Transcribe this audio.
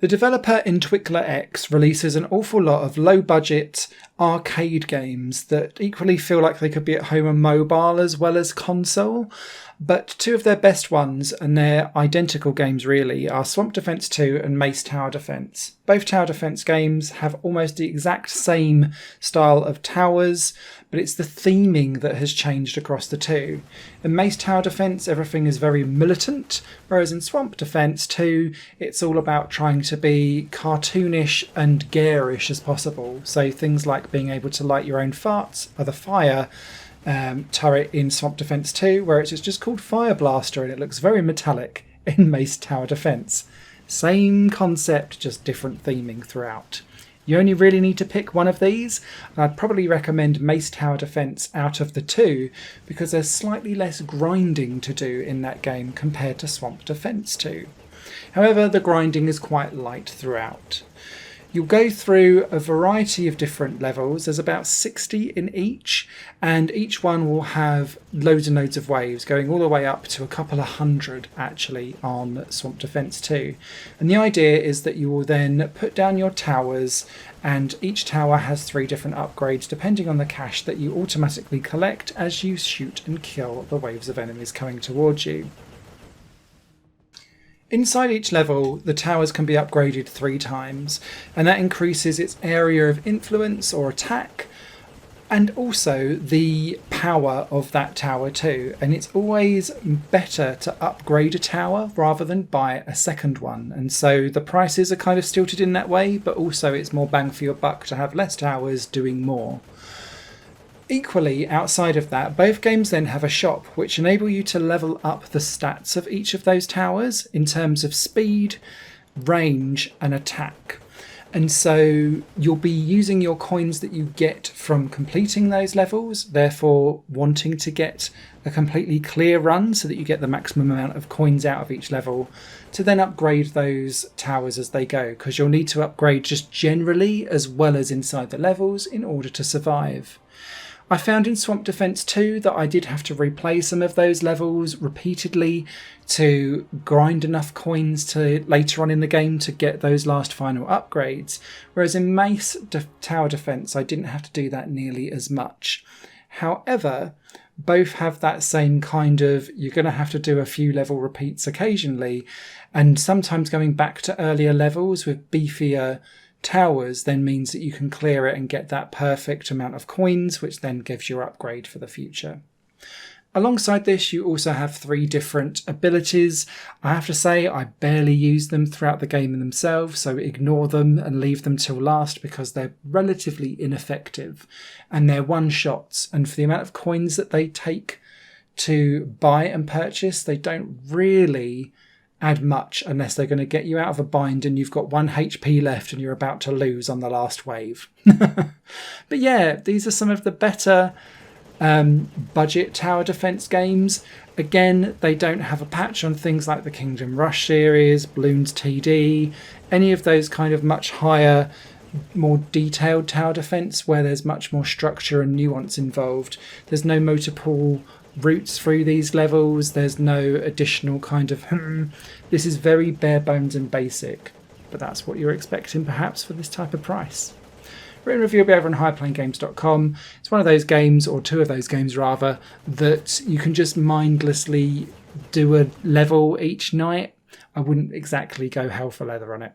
The developer in Twickler X releases an awful lot of low-budget arcade games that equally feel like they could be at home on mobile as well as console. But two of their best ones, and they're identical games really, are Swamp Defense 2 and MACE Tower Defense. Both tower defense games have almost the exact same style of towers, but it's the theming that has changed across the two. In MACE Tower Defense, everything is very militant, whereas in Swamp Defense 2, it's all about trying to be cartoonish and garish as possible. So things like being able to light your own farts are the fire turret in Swamp Defense 2, where it's just called Fire Blaster and it looks very metallic in MACE Tower Defense. Same concept, just different theming throughout. You only really need to pick one of these, and I'd probably recommend MACE Tower Defense out of the two because there's slightly less grinding to do in that game compared to Swamp Defense 2. However, the grinding is quite light throughout. You'll go through a variety of different levels. There's about 60 in each, and each one will have loads and loads of waves, going all the way up to a couple of hundred actually on Swamp Defense 2. And the idea is that you will then put down your towers, and each tower has 3 different upgrades depending on the cash that you automatically collect as you shoot and kill the waves of enemies coming towards you. Inside each level, the towers can be upgraded 3 times, and that increases its area of influence or attack, and also the power of that tower too. And it's always better to upgrade a tower rather than buy a second one. And so the prices are kind of stilted in that way, but also it's more bang for your buck to have less towers doing more. Equally, outside of that, both games then have a shop which enable you to level up the stats of each of those towers in terms of speed, range and attack. And so you'll be using your coins that you get from completing those levels, therefore wanting to get a completely clear run so that you get the maximum amount of coins out of each level, to then upgrade those towers as they go, because you'll need to upgrade just generally as well as inside the levels in order to survive. I found in Swamp Defense 2 that I did have to replay some of those levels repeatedly to grind enough coins to later on in the game to get those last final upgrades, whereas in MACE Tower Defense I didn't have to do that nearly as much. However, both have that same kind of, you're going to have to do a few level repeats occasionally, and sometimes going back to earlier levels with beefier towers then means that you can clear it and get that perfect amount of coins, which then gives your upgrade for the future. Alongside this, you also have 3 different abilities. I have to say I barely use them throughout the game in themselves, so ignore them and leave them till last because they're relatively ineffective and they're one-shots, and for the amount of coins that they take to buy and purchase, they don't really add much unless they're going to get you out of a bind and you've got 1 HP left and you're about to lose on the last wave. But yeah, these are some of the better budget tower defense games. Again, they don't have a patch on things like the Kingdom Rush series, Bloons TD, any of those kind of much higher, more detailed tower defense where there's much more structure and nuance involved. There's no motor pool routes through these levels, there's no additional kind of this is very bare bones and basic, but that's what you're expecting perhaps for this type of price. Written review will be over on highplayinggames.com. It's one of those games, or 2 of those games rather, that you can just mindlessly do a level each night. I wouldn't exactly go hell for leather on it.